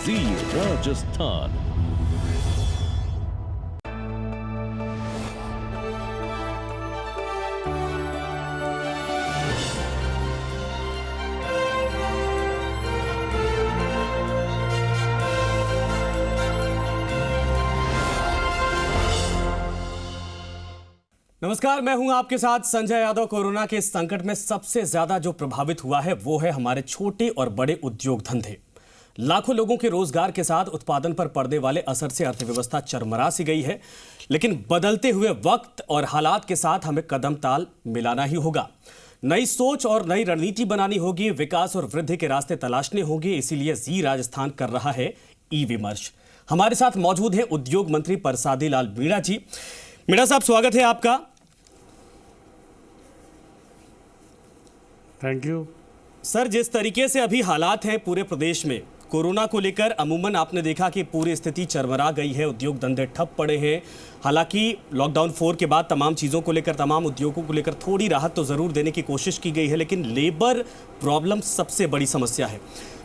जी राजस्थान। नमस्कार, मैं हूं आपके साथ संजय यादव। कोरोना के संकट में सबसे ज्यादा जो प्रभावित हुआ है वो है हमारे छोटे और बड़े उद्योग धंधे। लाखों लोगों के रोजगार के साथ उत्पादन पर पड़ने वाले असर से अर्थव्यवस्था चरमरा सी गई है। लेकिन बदलते हुए वक्त और हालात के साथ हमें कदम ताल मिलाना ही होगा। नई सोच और नई रणनीति बनानी होगी, विकास और वृद्धि के रास्ते तलाशने होंगे। इसीलिए जी राजस्थान कर रहा है ई विमर्श। हमारे साथ मौजूद है उद्योग मंत्री परसादी लाल मीणा जी। मीणा साहब, स्वागत है आपका। थैंक यू सर, जिस तरीके से अभी हालात हैं पूरे प्रदेश में कोरोना को लेकर, अमूमन आपने देखा कि पूरी स्थिति चरमरा गई है, उद्योग धंधे ठप पड़े हैं। हालांकि लॉकडाउन 4 के बाद तमाम चीज़ों को लेकर, तमाम उद्योगों को लेकर थोड़ी राहत तो ज़रूर देने की कोशिश की गई है, लेकिन लेबर प्रॉब्लम सबसे बड़ी समस्या है।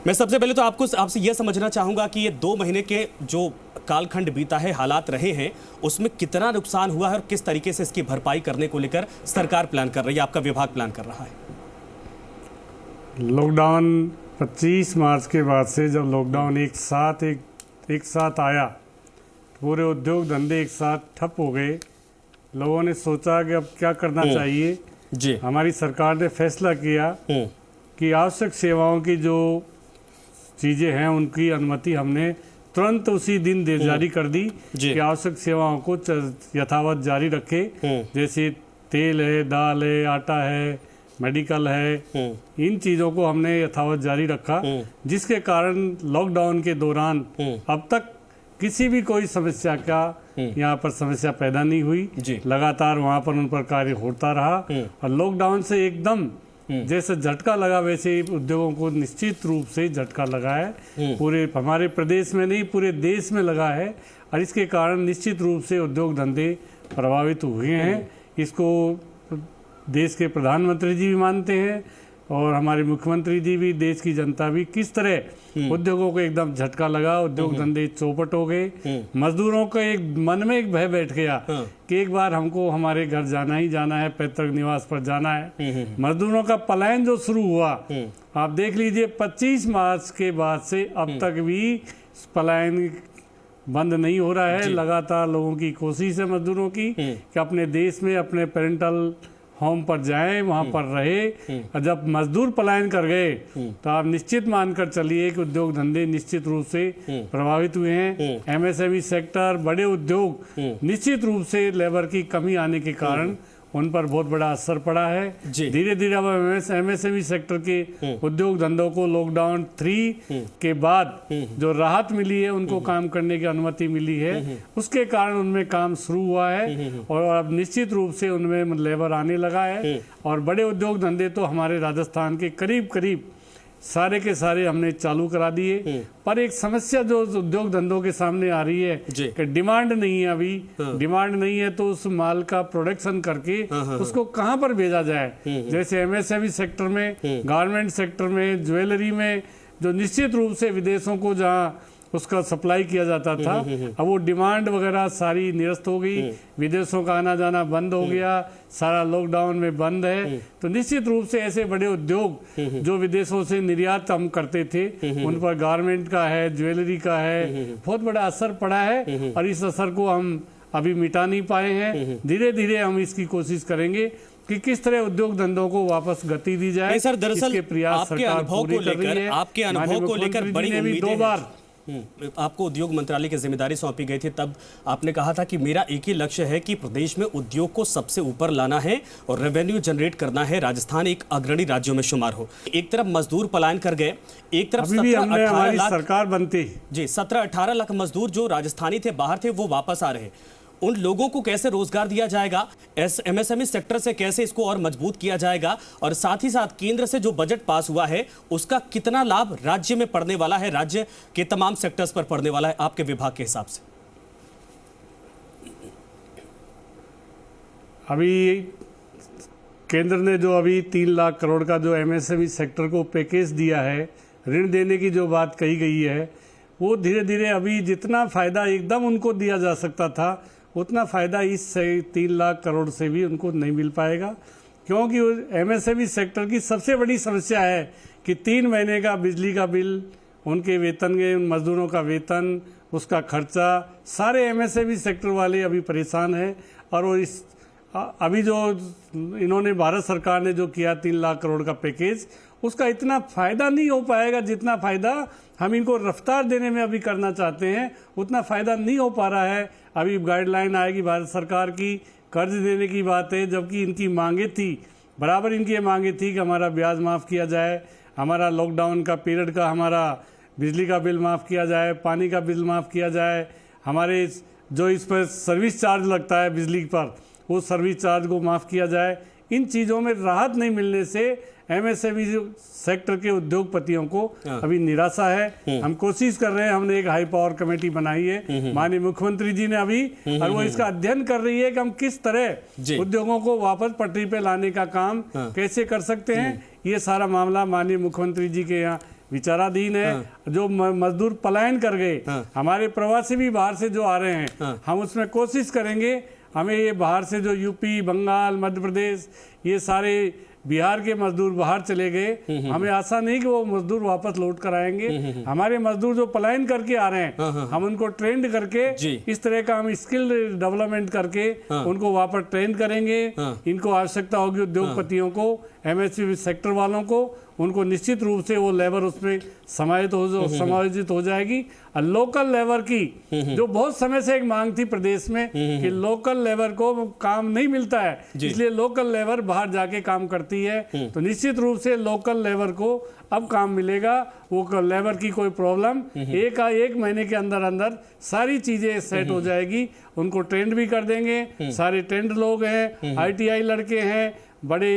मैं सबसे पहले तो आपसे यह समझना चाहूँगा कि ये 2 महीने के जो कालखंड बीता है, हालात रहे हैं, उसमें कितना नुकसान हुआ है और किस तरीके से इसकी भरपाई करने को लेकर सरकार प्लान कर रही है, आपका विभाग प्लान कर रहा है? लॉकडाउन 25 मार्च के बाद से जब लॉकडाउन एक साथ आया, पूरे उद्योग धंधे एक साथ ठप हो गए। लोगों ने सोचा कि अब क्या करना चाहिए जी। हमारी सरकार ने फैसला किया कि आवश्यक सेवाओं की जो चीज़ें हैं उनकी अनुमति हमने तुरंत उसी दिन जारी कर दी कि आवश्यक सेवाओं को यथावत जारी रखे। जैसे तेल है, दाल है, आटा है, मेडिकल है, इन चीज़ों को हमने यथावत जारी रखा, जिसके कारण लॉकडाउन के दौरान अब तक किसी भी कोई समस्या का यहाँ पर समस्या पैदा नहीं हुई। लगातार वहाँ पर उन पर कार्य होता रहा और लॉकडाउन से एकदम जैसे झटका लगा वैसे ही उद्योगों को निश्चित रूप से झटका लगा है। पूरे हमारे प्रदेश में नहीं, पूरे देश में लगा है और इसके कारण निश्चित रूप से उद्योग धंधे प्रभावित हुए हैं। इसको देश के प्रधानमंत्री जी भी मानते हैं और हमारे मुख्यमंत्री जी भी, देश की जनता भी। किस तरह उद्योगों को एकदम झटका लगा, उद्योग धंधे चौपट हो गए। मजदूरों को एक मन में एक भय बैठ गया कि एक बार हमको हमारे घर जाना ही जाना है, पैतृक निवास पर जाना है। मजदूरों का पलायन जो शुरू हुआ, आप देख लीजिए 25 मार्च के बाद से अब तक भी पलायन बंद नहीं हो रहा है। लगातार लोगों की कोशिश है मजदूरों की कि अपने देश में अपने पेरेंटल होम पर जाएं, वहां पर रहे। और जब मजदूर पलायन कर गए तो आप निश्चित मानकर चलिए कि उद्योग धंधे निश्चित रूप से प्रभावित हुए हैं। एमएसएमई सेक्टर, बड़े उद्योग, निश्चित रूप से लेबर की कमी आने के कारण उन पर बहुत बड़ा असर पड़ा है। धीरे धीरे अब एमएसएमई सेक्टर के उद्योग धंधों को लॉकडाउन 3 के बाद जो राहत मिली है, उनको काम करने की अनुमति मिली है, उसके कारण उनमें काम शुरू हुआ है और अब निश्चित रूप से उनमें लेबर आने लगा है। और बड़े उद्योग धंधे तो हमारे राजस्थान के करीब करीब सारे के सारे हमने चालू करा दिए। पर एक समस्या जो उद्योग धंधों के सामने आ रही है कि डिमांड नहीं है। अभी डिमांड नहीं है तो उस माल का प्रोडक्शन करके उसको कहां पर भेजा जाए। जैसे एमएसएमई सेक्टर में, गारमेंट सेक्टर में, ज्वेलरी में, जो निश्चित रूप से विदेशों को जहां उसका सप्लाई किया जाता था, अब वो डिमांड वगैरह सारी निरस्त हो गई। विदेशों का आना जाना बंद हो गया, सारा लॉकडाउन में बंद है। तो निश्चित रूप से ऐसे बड़े उद्योग जो विदेशों से निर्यात हम करते थे, उन पर गारमेंट का है, ज्वेलरी का है, बहुत बड़ा असर पड़ा है और इस असर को हम अभी मिटा नहीं पाए हैं। धीरे धीरे हम इसकी कोशिश करेंगे कि किस तरह उद्योग धंधों को वापस गति दी जाए। सर, दरअसल प्रयास सरकार पूरी कर रही है। आपके अनुभव को लेकर बड़ी उम्मीदें 2 बार आपको उद्योग मंत्रालय की जिम्मेदारी सौंपी गई थी, तब आपने कहा था कि मेरा एक ही लक्ष्य है कि प्रदेश में उद्योग को सबसे ऊपर लाना है और रेवेन्यू जनरेट करना है, राजस्थान एक अग्रणी राज्यों में शुमार हो। एक तरफ मजदूर पलायन कर गए, एक तरफ 17-18 लाख सरकार बनती जी 17-18 लाख मजदूर जो राजस्थानी थे, बाहर थे, वो वापस आ रहे। उन लोगों को कैसे रोजगार दिया जाएगा, एमएसएमई सेक्टर से कैसे इसको और मजबूत किया जाएगा, और साथ ही साथ केंद्र से जो बजट पास हुआ है उसका कितना लाभ राज्य में पड़ने वाला है, राज्य के तमाम सेक्टर्स पर पड़ने वाला है आपके विभाग के हिसाब से? अभी केंद्र ने जो अभी 3 लाख करोड़ का जो एमएसएमई सेक्टर को पैकेज दिया है, ऋण देने की जो बात कही गई है, वो धीरे धीरे अभी जितना फायदा एकदम उनको दिया जा सकता था उतना फायदा इस 3 लाख करोड़ से भी उनको नहीं मिल पाएगा, क्योंकि एमएसएमई सेक्टर की सबसे बड़ी समस्या है कि 3 महीने का बिजली का बिल, उनके वेतन के, उन मजदूरों का वेतन, उसका खर्चा, सारे एमएसएमई सेक्टर वाले अभी परेशान हैं। और वो अभी जो इन्होंने भारत सरकार ने जो किया 3 लाख करोड़ का पैकेज, उसका इतना फायदा नहीं हो पाएगा जितना फायदा हम इनको रफ्तार देने में अभी करना चाहते हैं, उतना फायदा नहीं हो पा रहा है। अभी गाइडलाइन आएगी भारत सरकार की, कर्ज देने की बात है, जबकि इनकी मांगे थी, बराबर इनकी ये मांगे थी कि हमारा ब्याज माफ़ किया जाए, हमारा लॉकडाउन का पीरियड का हमारा बिजली का बिल माफ़ किया जाए, पानी का बिल माफ़ किया जाए, हमारे जो इस पर सर्विस चार्ज लगता है बिजली पर, वो सर्विस चार्ज को माफ़ किया जाए। इन चीज़ों में राहत नहीं मिलने से एमएसएमई सेक्टर के उद्योगपतियों को अभी निराशा है। हम कोशिश कर रहे हैं, हमने एक हाई पावर कमेटी बनाई है माननीय मुख्यमंत्री जी ने अभी, और वो इसका अध्ययन कर रही है कि हम किस तरह उद्योगों को वापस पटरी पे लाने का काम कैसे कर सकते हैं। ये सारा मामला माननीय मुख्यमंत्री जी के यहाँ विचाराधीन है। जो मजदूर पलायन कर गए, हमारे प्रवासी भी बाहर से जो आ रहे हैं, हम उसमें कोशिश करेंगे, हमें ये बाहर से जो यूपी, बंगाल, मध्य प्रदेश, ये सारे बिहार के मजदूर बाहर चले गए, हमें आशा नहीं कि वो मजदूर वापस लौट कर आएंगे। हमारे मजदूर जो पलायन करके आ रहे हैं, हम उनको ट्रेंड करके इस तरह का हम स्किल डेवलपमेंट करके उनको वापस ट्रेन करेंगे। इनको आवश्यकता होगी उद्योगपतियों को, एमएसएमई सेक्टर वालों को, उनको निश्चित रूप से वो लेबर उसमें समायोजित हो जाएगी। और लोकल लेबर की जो बहुत समय से एक मांग थी प्रदेश में कि लोकल लेबर को काम नहीं मिलता है, इसलिए लोकल लेबर बाहर जाके काम करती है, तो निश्चित रूप से लोकल लेबर को अब काम मिलेगा। वो लेबर की कोई प्रॉब्लम एक महीने के अंदर अंदर सारी चीजें सेट हो जाएगी। उनको ट्रेंड भी कर देंगे, सारे ट्रेंड लोग हैं, आईटीआई लड़के हैं, बड़े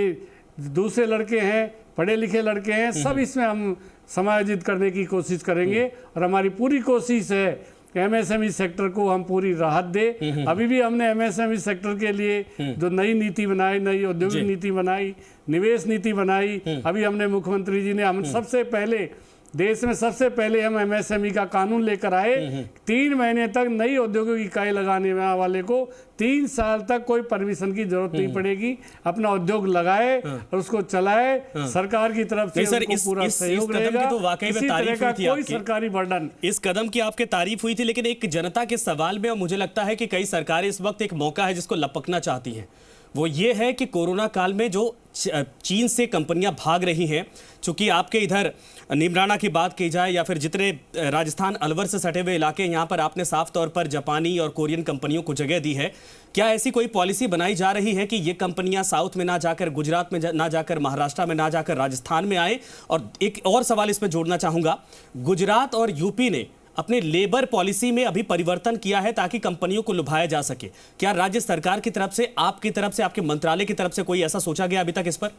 दूसरे लड़के हैं, पढ़े लिखे लड़के हैं, सब इसमें हम समायोजित करने की कोशिश करेंगे। और हमारी पूरी कोशिश है कि एमएसएमई सेक्टर को हम पूरी राहत दे। अभी भी हमने एमएसएमई सेक्टर के लिए जो नई नीति बनाई, नई औद्योगिक नीति बनाई, निवेश नीति बनाई, अभी हमने मुख्यमंत्री जी ने, हम सबसे पहले देश में सबसे पहले हम एमएसएमई का कानून लेकर आए। 3 महीने तक नई औद्योगिक इकाई लगाने वाले को 3 साल तक कोई परमिशन की जरूरत नहीं पड़ेगी, अपना उद्योग लगाए और उसको चलाए। सरकार की तरफ से उनको पूरा सहयोग रहेगा। तो वाकई में किसी तरह तारीफ का हुई थी कोई आपकी, सरकारी बर्डन, इस कदम की आपके तारीफ हुई थी, लेकिन एक जनता के सवाल में मुझे लगता है कि कई सरकारें इस वक्त एक मौका है जिसको लपकना चाहती हैं। वो ये है कि कोरोना काल में जो चीन से कंपनियां भाग रही हैं, चूंकि आपके इधर नीमराना की बात की जाए या फिर जितने राजस्थान अलवर से सटे हुए इलाके, यहाँ पर आपने साफ तौर पर जापानी और कोरियन कंपनियों को जगह दी है। क्या ऐसी कोई पॉलिसी बनाई जा रही है कि ये कंपनियां साउथ में ना जाकर, गुजरात में ना जाकर, महाराष्ट्र में ना जाकर राजस्थान में आए? और एक और सवाल इसमें जोड़ना चाहूंगा, गुजरात और यूपी ने अपने लेबर पॉलिसी में अभी परिवर्तन किया है ताकि कंपनियों को लुभाया जा सके। क्या राज्य सरकार की तरफ से, आपकी तरफ से, आपके मंत्रालय की तरफ से कोई ऐसा सोचा गया अभी तक इस पर?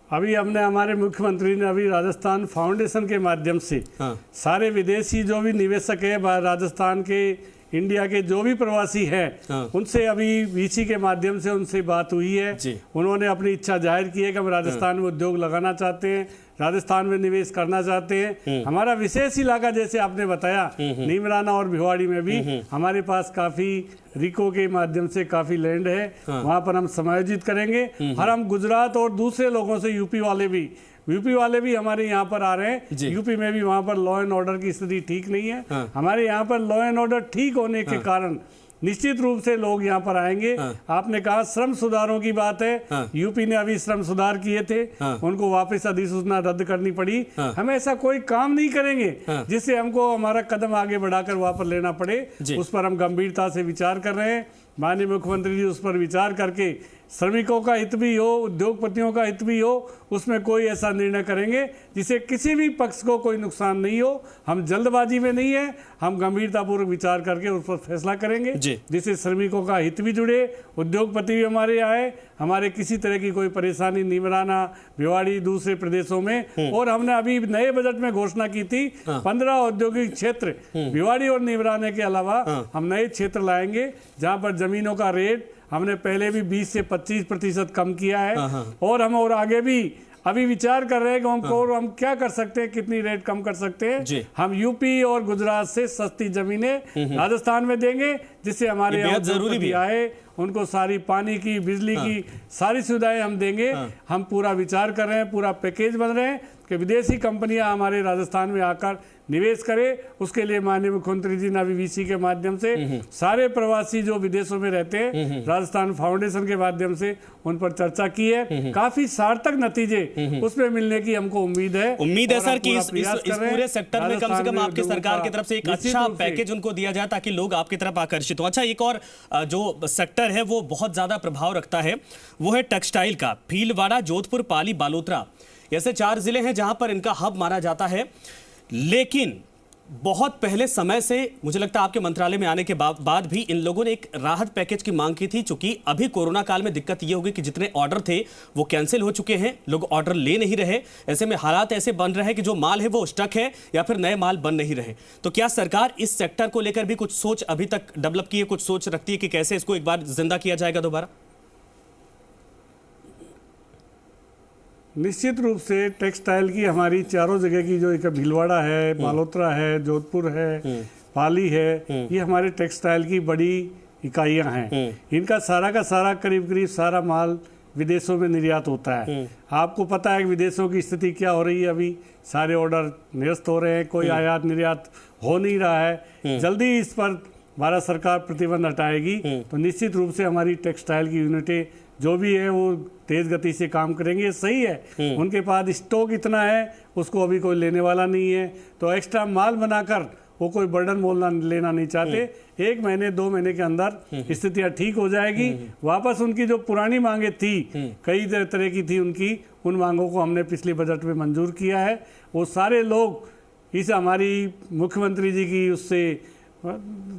अभी हमने, हमारे मुख्यमंत्री ने अभी राजस्थान फाउंडेशन के माध्यम से सारे विदेशी जो भी निवेशक है राजस्थान के, इंडिया के जो भी प्रवासी हैं, उनसे अभी वीसी के माध्यम से उनसे बात हुई है। उन्होंने अपनी इच्छा जाहिर की है कि हम राजस्थान में उद्योग लगाना चाहते हैं, राजस्थान में निवेश करना चाहते हैं। हमारा विशेष इलाका जैसे आपने बताया, नीमराना और भिवाड़ी में भी हमारे पास काफी रिको के माध्यम से काफी लैंड है, वहां पर हम समायोजित करेंगे। और हम गुजरात और दूसरे लोगों से, यूपी वाले भी हमारे यहाँ पर आ रहे हैं। यूपी में भी वहाँ पर लॉ एंड ऑर्डर की स्थिति ठीक नहीं है। हमारे यहाँ पर लॉ एंड ऑर्डर ठीक होने के कारण निश्चित रूप से लोग यहाँ पर आएंगे। आपने कहा श्रम सुधारों की बात है, यूपी ने अभी श्रम सुधार किए थे, उनको वापस अधिसूचना रद्द करनी पड़ी। हम ऐसा कोई काम नहीं करेंगे जिससे हमको हमारा कदम आगे बढ़ाकर वापस लेना पड़े। उस पर हम गंभीरता से विचार कर रहे हैं। माननीय मुख्यमंत्री जी उस पर विचार करके श्रमिकों का हित भी हो, उद्योगपतियों का हित भी हो, उसमें कोई ऐसा निर्णय करेंगे जिससे किसी भी पक्ष को कोई नुकसान नहीं हो। हम जल्दबाजी में नहीं है, हम गंभीरतापूर्वक विचार करके उस पर फैसला करेंगे जिससे श्रमिकों का हित भी जुड़े, उद्योगपति भी हमारे आए, हमारे किसी तरह की कोई परेशानी नीमराना, भिवाड़ी, दूसरे प्रदेशों में। और हमने अभी नए बजट में घोषणा की थी 15 औद्योगिक क्षेत्र भिवाड़ी और नीमराना के अलावा हम नए क्षेत्र लाएंगे जहाँ पर जमीनों का रेट हमने पहले भी 20 से 25% कम किया है। और हम और आगे भी अभी विचार कर रहे हैं कि हम क्या कर सकते हैं, कितनी रेट कम कर सकते हैं। हम यूपी और गुजरात से सस्ती जमीनें राजस्थान में देंगे, जिससे हमारे यहाँ जरूरी भी आए, उनको सारी पानी की, बिजली की सारी सुविधाएं हम देंगे। हम पूरा विचार कर रहे हैं, पूरा पैकेज बन रहे हैं कि विदेशी कंपनियां हमारे राजस्थान में आकर निवेश करें। उसके लिए माननीय मुख्यमंत्री जी ने अभी वीसी के माध्यम से सारे प्रवासी जो विदेशों में रहते हैं, राजस्थान फाउंडेशन के माध्यम से उन पर चर्चा की है। काफी सार्थक नतीजे उसमें मिलने की हमको उम्मीद है। सर कि इस पूरे सेक्टर में कम से कम आपकी सरकार की तरफ से एक अच्छा पैकेज उनको दिया जाए ताकि लोग आपकी तरफ आकर्षित हो। अच्छा, एक और जो सेक्टर है वो बहुत ज्यादा प्रभाव रखता है, वो है टेक्सटाइल का। भीलवाड़ा, जोधपुर, पाली, बालोतरा, ऐसे 4 जिले हैं जहां पर इनका हब माना जाता है। लेकिन बहुत पहले समय से मुझे लगता है आपके मंत्रालय में आने के बाद भी इन लोगों ने एक राहत पैकेज की मांग की थी, क्योंकि अभी कोरोना काल में दिक्कत ये होगी कि जितने ऑर्डर थे वो कैंसिल हो चुके हैं, लोग ऑर्डर ले नहीं रहे। ऐसे में हालात ऐसे बन रहे हैं कि जो माल है वो स्टक है या फिर नए माल बन नहीं रहे। तो क्या सरकार इस सेक्टर को लेकर भी कुछ सोच अभी तक डेवलप की है, कुछ सोच रखती है कि कैसे इसको एक बार जिंदा किया जाएगा दोबारा? निश्चित रूप से टेक्सटाइल की हमारी चारों जगह की जो एक भीलवाड़ा है, बालोतरा है, जोधपुर है, पाली है, ये हमारे टेक्सटाइल की बड़ी इकाइयां हैं। इनका सारा का सारा करीब सारा माल विदेशों में निर्यात होता है। आपको पता है कि विदेशों की स्थिति क्या हो रही है, अभी सारे ऑर्डर निरस्त हो रहे हैं, कोई आयात निर्यात हो नहीं रहा है। जल्दी इस पर भारत सरकार प्रतिबंध हटाएगी तो निश्चित रूप से हमारी टेक्सटाइल की यूनिटें जो भी है वो तेज गति से काम करेंगे। ये सही है, उनके पास स्टॉक इतना है, उसको अभी कोई लेने वाला नहीं है, तो एक्स्ट्रा माल बनाकर वो कोई बर्डन मोल लेना नहीं चाहते। 1 महीने 2 महीने के अंदर स्थितियां ठीक हो जाएगी। वापस उनकी जो पुरानी मांगे थी, कई तरह की थी उनकी, उन मांगों को हमने पिछले बजट में मंजूर किया है। वो सारे लोग इस हमारी मुख्यमंत्री जी की उससे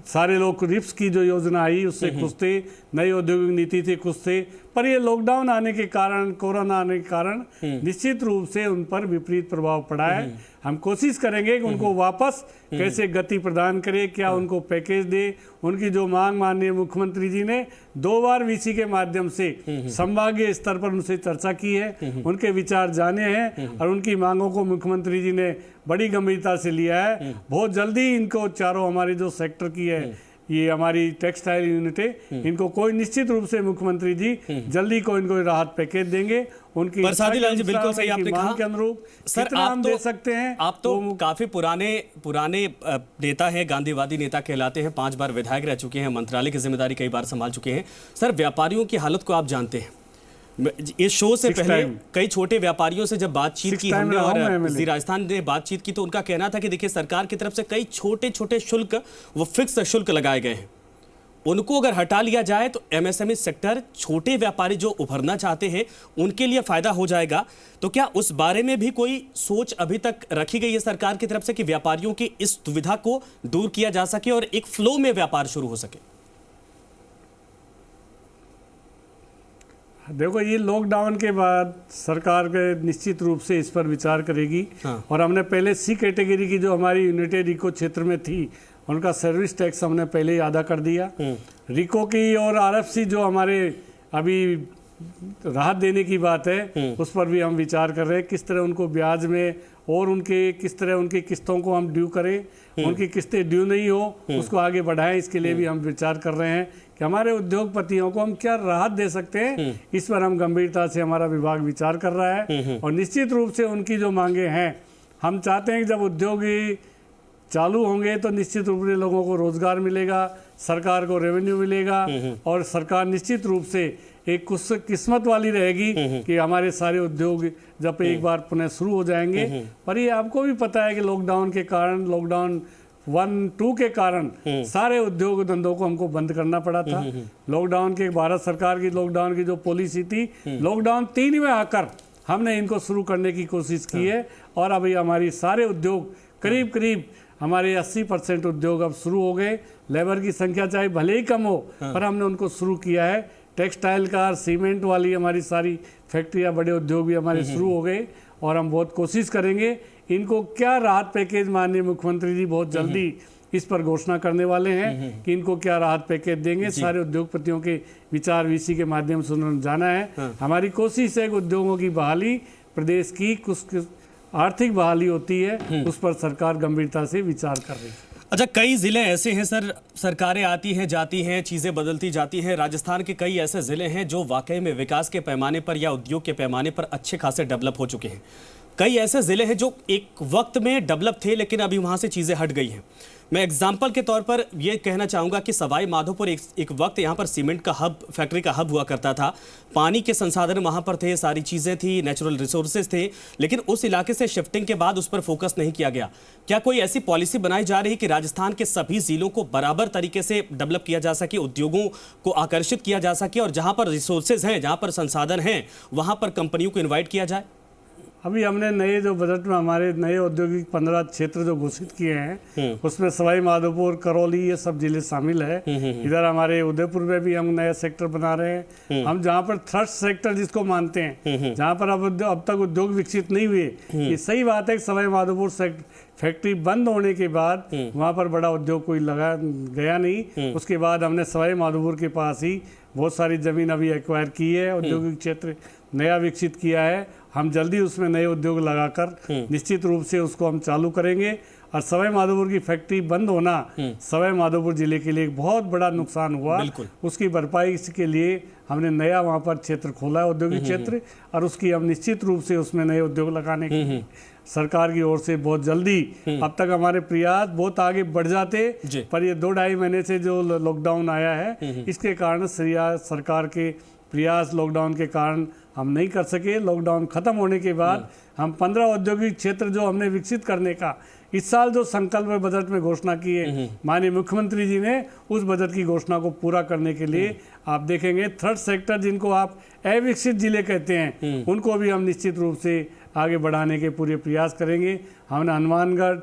सारे लोग रिप्स की जो योजना आई उससे खुश थे, नई औद्योगिक नीति से खुश थे, पर ये लॉकडाउन आने के कारण, कोरोना आने के कारण निश्चित रूप से उन पर विपरीत प्रभाव पड़ा है। हम कोशिश करेंगे कि उनको वापस कैसे गति प्रदान करें, क्या उनको पैकेज दे। उनकी जो मांग माननीय मुख्यमंत्री जी ने 2 बार वीसी के माध्यम से संभागीय स्तर पर उनसे चर्चा की है, उनके विचार जाने हैं और उनकी मांगों को मुख्यमंत्री जी ने बड़ी गंभीरता से लिया है। बहुत जल्दी इनको चारों हमारी जो सेक्टर की है, ये हमारी टेक्सटाइल यूनिटें, इनको कोई निश्चित रूप से मुख्यमंत्री जी जल्दी को इनको राहत पैकेज देंगे। उनकी प्रसादी लाल जी, बिल्कुल सही आपने कहा के अनुरूप सर, आप दे सकते हैं। आप तो काफी पुराने नेता हैं, गांधीवादी नेता कहलाते हैं, 5 बार विधायक रह चुके हैं, मंत्रालय की जिम्मेदारी कई बार संभाल चुके हैं। सर, व्यापारियों की हालत को आप जानते हैं। इस शो से पहले कई छोटे व्यापारियों से जब बातचीत की हमने और राजस्थान ने बातचीत की, तो उनका कहना था कि देखिए सरकार की तरफ से कई छोटे छोटे शुल्क, वो फिक्स शुल्क लगाए गए हैं, उनको अगर हटा लिया जाए तो एमएसएमई सेक्टर, छोटे व्यापारी जो उभरना चाहते हैं उनके लिए फायदा हो जाएगा। तो क्या उस बारे में भी कोई सोच अभी तक रखी गई है सरकार की तरफ से कि व्यापारियों की इस दुविधा को दूर किया जा सके और एक फ्लो में व्यापार शुरू हो सके? देखो, ये लॉकडाउन के बाद सरकार के निश्चित रूप से इस पर विचार करेगी। और हमने पहले सी कैटेगरी की जो हमारी यूनिटें रिको क्षेत्र में थी, उनका सर्विस टैक्स हमने पहले ही अदा कर दिया। रिको की और आरएफसी जो हमारे अभी राहत देने की बात है, उस पर भी हम विचार कर रहे हैं किस तरह उनको ब्याज में और उनके किस तरह उनकी किस्तों को हम ड्यू करें, उनकी किस्तें ड्यू नहीं हो उसको आगे बढ़ाएं। इसके लिए भी हम विचार कर रहे हैं कि हमारे उद्योगपतियों को हम क्या राहत दे सकते हैं। इस पर हम गंभीरता से हमारा विभाग विचार कर रहा है। और निश्चित रूप से उनकी जो मांगे हैं, हम चाहते हैं कि जब उद्योग चालू होंगे तो निश्चित रूप से लोगों को रोजगार मिलेगा, सरकार को रेवेन्यू मिलेगा और सरकार निश्चित रूप से एक कुछ किस्मत वाली रहेगी कि हमारे सारे उद्योग जब एक बार पुनः शुरू हो जाएंगे। पर ये आपको भी पता है कि लॉकडाउन के कारण, लॉकडाउन 1-2 के कारण सारे उद्योग धंधों को हमको बंद करना पड़ा था। लॉकडाउन के भारत सरकार की लॉकडाउन की जो पॉलिसी थी, लॉकडाउन 3 में आकर हमने इनको शुरू करने की कोशिश की है। और अभी हमारी सारे उद्योग करीब हमारे 80% उद्योग अब शुरू हो गए। लेबर की संख्या चाहे भले ही कम हो, पर हमने उनको शुरू किया है। टेक्सटाइल का, सीमेंट वाली हमारी सारी फैक्ट्रियां, बड़े उद्योग भी हमारे शुरू हो गए और हम बहुत कोशिश करेंगे। इनको क्या राहत पैकेज माननीय मुख्यमंत्री जी बहुत जल्दी इस पर घोषणा करने वाले हैं कि इनको क्या राहत पैकेज देंगे। सारे उद्योगपतियों के विचार वीसी के माध्यम से उन्होंने जाना है। हमारी कोशिश है कि उद्योगों की बहाली प्रदेश की कुछ आर्थिक बहाली होती है, उस पर सरकार गंभीरता से विचार कर रही है। अच्छा, कई ज़िले ऐसे हैं सर, सरकारें आती हैं जाती हैं, चीज़ें बदलती जाती हैं। राजस्थान के कई ऐसे ज़िले हैं जो वाकई में विकास के पैमाने पर या उद्योग के पैमाने पर अच्छे खासे डेवलप हो चुके हैं। कई ऐसे ज़िले हैं जो एक वक्त में डेवलप थे लेकिन अभी वहाँ से चीज़ें हट गई हैं। मैं एग्जाम्पल के तौर पर ये कहना चाहूँगा कि सवाई माधोपुर एक वक्त यहाँ पर सीमेंट का हब, फैक्ट्री का हब हुआ करता था। पानी के संसाधन वहाँ पर थे, सारी चीज़ें थी, नेचुरल रिसोर्सेज थे, लेकिन उस इलाके से शिफ्टिंग के बाद उस पर फोकस नहीं किया गया। क्या कोई ऐसी पॉलिसी बनाई जा रही कि राजस्थान के सभी ज़िलों को बराबर तरीके से डेवलप किया जा सके, उद्योगों को आकर्षित किया जा सके और जहाँ पर रिसोर्सेज हैं, जहाँ पर संसाधन हैं, वहाँ पर कंपनियों को इन्वाइट किया जाए? अभी हमने नए जो बजट में हमारे नए औद्योगिक 15 क्षेत्र जो घोषित किए हैं, उसमें सवाई माधोपुर, करौली, ये सब जिले शामिल है। इधर हमारे उदयपुर में भी हम नया सेक्टर बना रहे हैं। हम जहाँ पर थर्ड सेक्टर जिसको मानते हैं, जहाँ पर अब तक उद्योग विकसित नहीं हुए, ये सही बात है कि सवाई माधोपुर फैक्ट्री बंद होने के बाद वहाँ पर बड़ा उद्योग कोई लगा गया नहीं। उसके बाद हमने सवाई माधोपुर के पास ही बहुत सारी जमीन अभी एक्वायर की है, औद्योगिक क्षेत्र नया विकसित किया है। हम जल्दी उसमें नए उद्योग लगाकर निश्चित रूप से उसको हम चालू करेंगे। और सवाई माधोपुर की फैक्ट्री बंद होना सवाई माधोपुर जिले के लिए एक बहुत बड़ा नुकसान हुआ। उसकी भरपाई के लिए हमने नया वहाँ पर क्षेत्र खोला है, औद्योगिक क्षेत्र, और उसकी हम निश्चित रूप से उसमें नए उद्योग लगाने के लिए सरकार की ओर से बहुत जल्दी, अब तक हमारे प्रयास बहुत आगे बढ़ जाते, पर ये 2-2.5 महीने से जो लॉकडाउन आया है, इसके कारण सरकार के प्रयास लॉकडाउन के कारण हम नहीं कर सके। लॉकडाउन खत्म होने के बाद हम 15 औद्योगिक क्षेत्र जो हमने विकसित करने का इस साल जो संकल्प बजट में घोषणा की है माननीय मुख्यमंत्री जी ने, उस बजट की घोषणा को पूरा करने के लिए आप देखेंगे थर्ड सेक्टर जिनको आप अविकसित जिले कहते हैं, उनको भी हम निश्चित रूप से आगे बढ़ाने के पूरे प्रयास करेंगे। हमने हनुमानगढ़,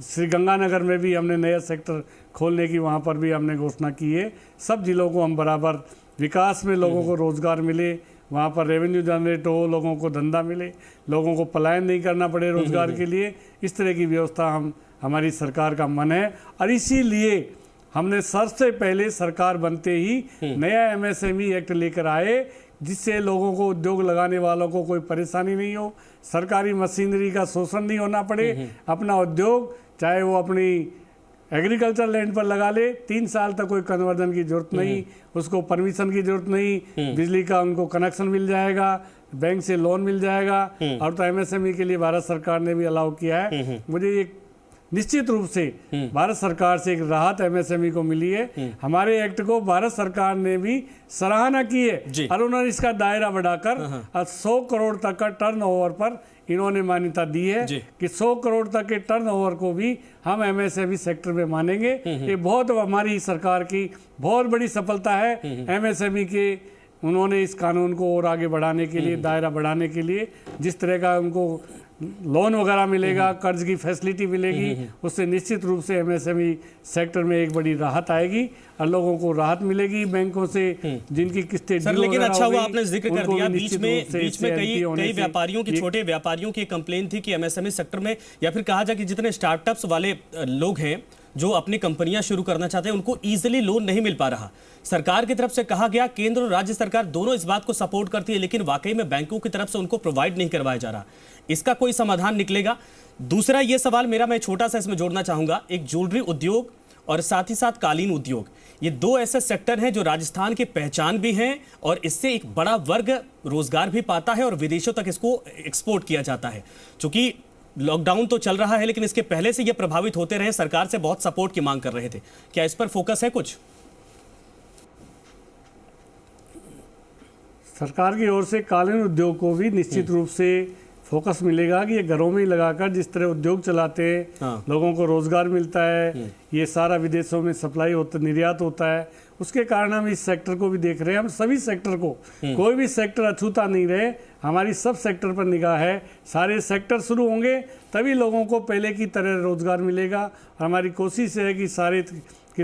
श्रीगंगानगर में भी हमने नया सेक्टर खोलने की वहाँ पर भी हमने घोषणा की है। सब जिलों को हम बराबर विकास में लोगों को रोजगार मिले, वहाँ पर रेवेन्यू जनरेट हो, लोगों को धंधा मिले, लोगों को पलायन नहीं करना पड़े रोजगार के लिए, इस तरह की व्यवस्था हमारी सरकार का मन है। और इसीलिए हमने सबसे पहले सरकार बनते ही नया एमएसएमई एक्ट लेकर आए, जिससे लोगों को, उद्योग लगाने वालों को कोई परेशानी नहीं हो, सरकारी मशीनरी का शोषण नहीं होना पड़े। अपना उद्योग चाहे वो अपनी एग्रीकल्चर लैंड पर लगा ले, 3 साल तक कोई कन्वर्जन की जरूरत नहीं, उसको परमिशन की जरूरत नहीं, बिजली का उनको कनेक्शन मिल जाएगा, बैंक से लोन मिल जाएगा। और तो एमएसएमई के लिए भारत सरकार ने भी अलाउ किया है। मुझे एक निश्चित रूप से भारत सरकार से एक राहत एमएसएमई को मिली है। हमारे एक्ट को भारत सरकार ने भी सराहना की है और उन्होंने इसका दायरा बढ़ाकर 100 करोड़ तक का टर्नओवर पर इन्होंने मान्यता दी है कि 100 करोड़ तक के टर्नओवर को भी हम एमएसएमई सेक्टर में मानेंगे। ये बहुत हमारी सरकार की बहुत बड़ी सफलता है। एमएसएमई के उन्होंने इस कानून को और आगे बढ़ाने के लिए, दायरा बढ़ाने के लिए, जिस तरह का उनको लोन वगैरह मिलेगा, कर्ज की फैसिलिटी मिलेगी, उससे निश्चित रूप से एमएसएमई सेक्टर में एक बड़ी राहत आएगी और लोगों को राहत मिलेगी बैंकों से जिनकी किस्तें। सर लेकिन अच्छा हुआ आपने जिक्र कर दिया, बीच में कई व्यापारियों की, छोटे व्यापारियों की कंप्लेन थी कि एमएसएमई सेक्टर में, या फिर कहा जाए कि जितने स्टार्टअप्स वाले लोग हैं जो अपनी कंपनियां शुरू करना चाहते हैं, उनको इजीली लोन नहीं मिल पा रहा। सरकार की तरफ से कहा गया, केंद्र और राज्य सरकार दोनों इस बात को सपोर्ट करती है, लेकिन वाकई में बैंकों की तरफ से उनको प्रोवाइड नहीं करवाया जा रहा। इसका कोई समाधान निकलेगा? दूसरा ये सवाल मेरा, मैं छोटा सा इसमें जोड़ना चाहूंगा, एक ज्वेलरी उद्योग और साथ ही साथ कालीन उद्योग, ये 2 ऐसे सेक्टर हैं जो राजस्थान की पहचान भी हैं और इससे एक बड़ा वर्ग रोजगार भी पाता है और विदेशों तक इसको एक्सपोर्ट किया जाता है। चूंकि लॉकडाउन तो चल रहा है लेकिन इसके पहले से ये प्रभावित होते रहे, सरकार से बहुत सपोर्ट की मांग कर रहे थे, क्या इस पर फोकस है कुछ? सरकार की ओर से कालीन उद्योग को भी निश्चित रूप से फोकस मिलेगा कि ये घरों में ही लगाकर जिस तरह उद्योग चलाते हैं, लोगों को रोजगार मिलता है, ये सारा विदेशों में सप्लाई होता, निर्यात होता है, उसके कारण हम इस सेक्टर को भी देख रहे हैं। हम सभी सेक्टर को, कोई भी सेक्टर अछूता नहीं रहे, हमारी सब सेक्टर पर निगाह है। सारे सेक्टर शुरू होंगे तभी लोगों को पहले की तरह रोजगार मिलेगा। और हमारी कोशिश है कि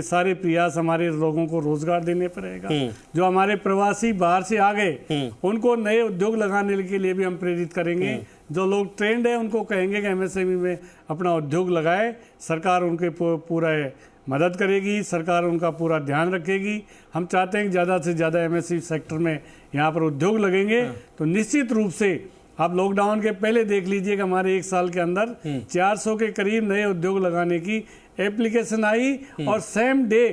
सारे प्रयास हमारे लोगों को रोजगार देने पर रहेगा। जो हमारे प्रवासी बाहर से आ गए उनको नए उद्योग लगाने के लिए भी हम प्रेरित करेंगे। जो लोग ट्रेंड है उनको कहेंगे कि एमएसएमई में अपना उद्योग लगाए, सरकार उनके पूरा मदद करेगी, सरकार उनका पूरा ध्यान रखेगी। हम चाहते हैं कि ज़्यादा से ज़्यादा एमएसएमई सेक्टर में यहाँ पर उद्योग लगेंगे तो निश्चित रूप से आप लॉकडाउन के पहले देख लीजिए कि हमारे 1 साल के अंदर 400 के करीब नए उद्योग लगाने की एप्लीकेशन आई और सेम डे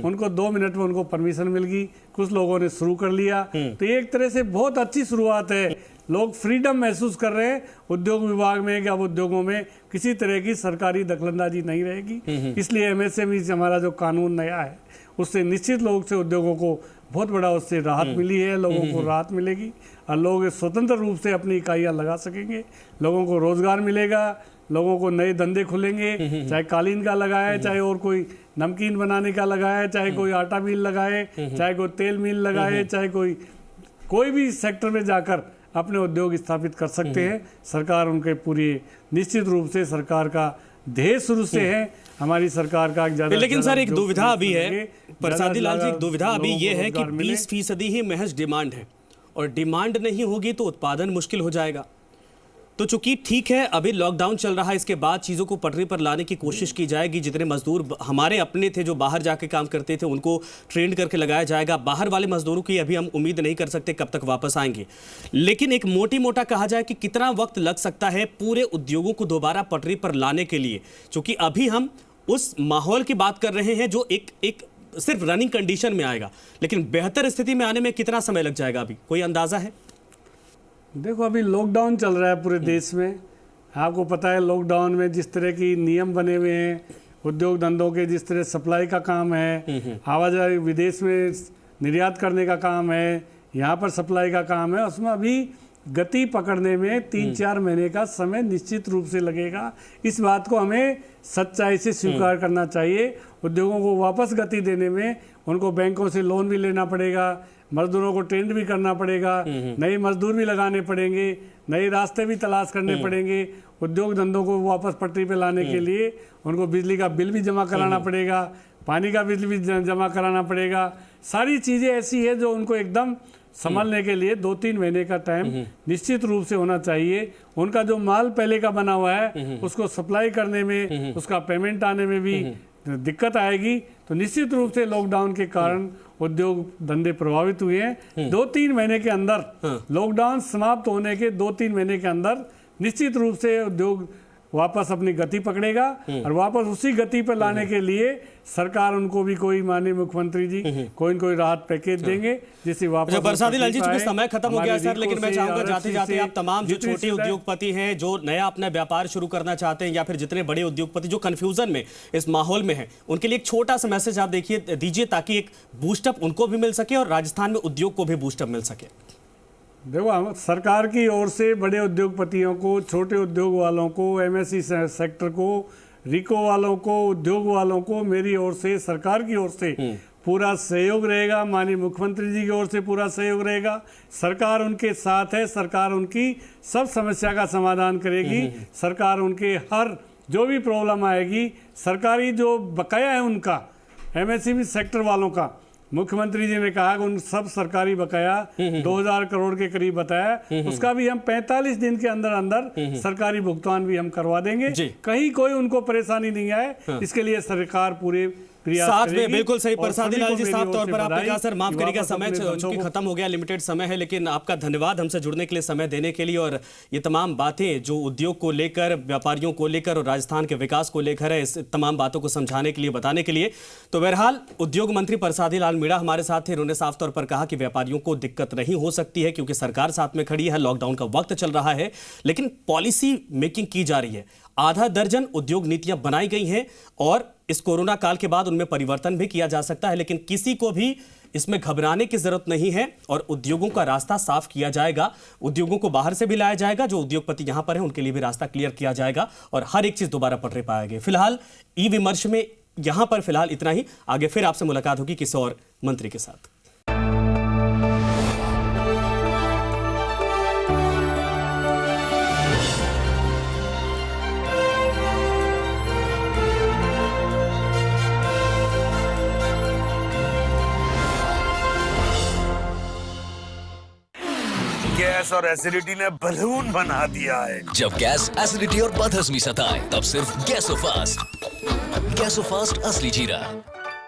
उनको 2 मिनट में उनको परमिशन मिल गई। कुछ लोगों ने शुरू कर लिया, तो ये एक तरह से बहुत अच्छी शुरुआत है। लोग फ्रीडम महसूस कर रहे हैं उद्योग विभाग में कि अब उद्योगों में किसी तरह की सरकारी दखलंदाजी नहीं रहेगी। इसलिए एमएसएमई हमारा जो कानून नया है उससे निश्चित लोग से उद्योगों को बहुत बड़ा उससे राहत मिली है, लोगों को राहत मिलेगी और लोग स्वतंत्र रूप से अपनी इकाइयाँ लगा सकेंगे, लोगों को रोजगार मिलेगा, लोगों को नए धंधे खुलेंगे, चाहे कालीन का लगाए, चाहे और कोई नमकीन बनाने का लगाए, चाहे कोई आटा मिल लगाए, चाहे कोई तेल मिल लगाए, चाहे कोई भी सेक्टर में जाकर अपने उद्योग स्थापित कर सकते हैं। सरकार उनके पूरी निश्चित रूप से सरकार का ध्येय शुरू से है हमारी सरकार का ज्यादा। लेकिन सर एक दुविधा अभी है प्रसादी लाल जी, एक दुविधा अभी ये है कि 20% ही महज डिमांड है और डिमांड नहीं होगी तो उत्पादन मुश्किल हो जाएगा। तो चूंकि ठीक है अभी लॉकडाउन चल रहा है, इसके बाद चीज़ों को पटरी पर लाने की कोशिश की जाएगी। जितने मजदूर हमारे अपने थे जो बाहर जाके काम करते थे उनको ट्रेन करके लगाया जाएगा। बाहर वाले मजदूरों की अभी हम उम्मीद नहीं कर सकते कब तक वापस आएंगे, लेकिन एक मोटा कहा जाए कि कितना वक्त लग सकता है पूरे उद्योगों को दोबारा पटरी पर लाने के लिए, क्योंकि अभी हम उस माहौल की बात कर रहे हैं जो एक सिर्फ रनिंग कंडीशन में आएगा, लेकिन बेहतर स्थिति में आने में कितना समय लग जाएगा अभी कोई अंदाजा है? देखो अभी लॉकडाउन चल रहा है पूरे देश में, आपको पता है लॉकडाउन में जिस तरह की नियम बने हुए हैं, उद्योग धंधों के जिस तरह सप्लाई का काम है, आवाजाही विदेश में निर्यात करने का काम है, यहाँ पर सप्लाई का काम है, उसमें अभी गति पकड़ने में 3-4 महीने का समय निश्चित रूप से लगेगा। इस बात को हमें सच्चाई से स्वीकार करना चाहिए। उद्योगों को वापस गति देने में उनको बैंकों से लोन भी लेना पड़ेगा, मजदूरों को ट्रेंड भी करना पड़ेगा, नए मजदूर भी लगाने पड़ेंगे, नए रास्ते भी तलाश करने पड़ेंगे। उद्योग धंधों को वापस पटरी पे लाने के लिए उनको बिजली का बिल भी जमा कराना पड़ेगा, पानी का बिल भी जमा कराना पड़ेगा। सारी चीज़ें ऐसी है जो उनको एकदम संभालने के लिए 2-3 महीने का टाइम निश्चित रूप से होना चाहिए। उनका जो माल पहले का बना हुआ है उसको सप्लाई करने में, उसका पेमेंट आने में भी दिक्कत आएगी। तो निश्चित रूप से लॉकडाउन के कारण उद्योग धंधे प्रभावित हुए हैं। 2-3 महीने के अंदर लॉकडाउन समाप्त होने के 2-3 महीने के अंदर निश्चित रूप से उद्योग वापस अपनी गति पकड़ेगा और वापस उसी गति पर लाने के लिए सरकार उनको भी कोई माननीय मुख्यमंत्री जी कोई राहत पैकेज देंगे जिससे वापस। प्रसादी लाल जी चूंकि समय खत्म हो गया सर, लेकिन मैं चाहूंगा जाते जाते आप तमाम जो छोटे उद्योगपति हैं जो नया अपना व्यापार शुरू करना चाहते हैं या फिर जितने बड़े उद्योगपति जो कंफ्यूजन में इस माहौल में है, उनके लिए एक छोटा सा मैसेज आप दीजिए ताकि एक बूस्टअप उनको भी मिल सके और राजस्थान में उद्योग को भी बूस्टअप मिल सके। देखो सरकार की ओर से बड़े उद्योगपतियों को, छोटे उद्योग वालों को, एमएसई सेक्टर को, रिको वालों को, उद्योग वालों को मेरी ओर से, सरकार की ओर से पूरा सहयोग रहेगा। माननीय मुख्यमंत्री जी की ओर से पूरा सहयोग रहेगा। सरकार उनके साथ है, सरकार उनकी सब समस्या का समाधान करेगी। सरकार उनके हर जो भी प्रॉब्लम आएगी, सरकारी जो बकाया है उनका, एमएसई सेक्टर वालों का, मुख्यमंत्री जी ने कहा कि उन सब सरकारी बकाया 2000 करोड़ के करीब बताया, उसका भी हम 45 दिन के अंदर अंदर सरकारी भुगतान भी हम करवा देंगे। कहीं कोई उनको परेशानी नहीं आए, इसके लिए सरकार पूरे साथ में। बिल्कुल सही प्रसादी लाल जी, साफ तौर पर आपने कहा सर माफ करिएगा समय चूंकि खत्म हो गया, लिमिटेड समय है, लेकिन आपका धन्यवाद हमसे जुड़ने के लिए, समय देने के लिए और ये तमाम बातें जो उद्योग को लेकर, व्यापारियों को लेकर और राजस्थान के विकास को लेकर है, इस तमाम बातों को समझाने के लिए, बताने के लिए। तो बहरहाल उद्योग मंत्री प्रसादी लाल मीणा हमारे साथ थे। उन्होंने साफ तौर पर कहा कि व्यापारियों को दिक्कत नहीं हो सकती है क्योंकि सरकार साथ में खड़ी है, लॉकडाउन का वक्त चल रहा है, लेकिन पॉलिसी मेकिंग की जा रही है। आधा दर्जन उद्योग नीतियां बनाई गई हैं और इस कोरोना काल के बाद उनमें परिवर्तन भी किया जा सकता है, लेकिन किसी को भी इसमें घबराने की जरूरत नहीं है और उद्योगों का रास्ता साफ किया जाएगा। उद्योगों को बाहर से भी लाया जाएगा, जो उद्योगपति यहां पर हैं उनके लिए भी रास्ता क्लियर किया जाएगा और हर एक चीज दोबारा पटरी पर आएगी। फिलहाल ई विमर्श में यहां पर फिलहाल इतना ही। आगे फिर आपसे मुलाकात होगी किसी और मंत्री के साथ। गैस और एसिडिटी ने बलून बना दिया है। जब गैस, एसिडिटी और बदहजमी सताए तब सिर्फ गैसोफास्ट। गैसोफास्ट असली जीरा।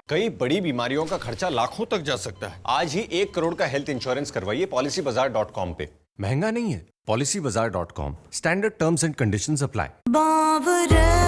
कई बड़ी बीमारियों का खर्चा लाखों तक जा सकता है। आज ही 1 करोड़ का हेल्थ इंश्योरेंस करवाइए policybazaar.com पे। महंगा नहीं है, PolicyBazaar.com. Standard terms and conditions apply. Baware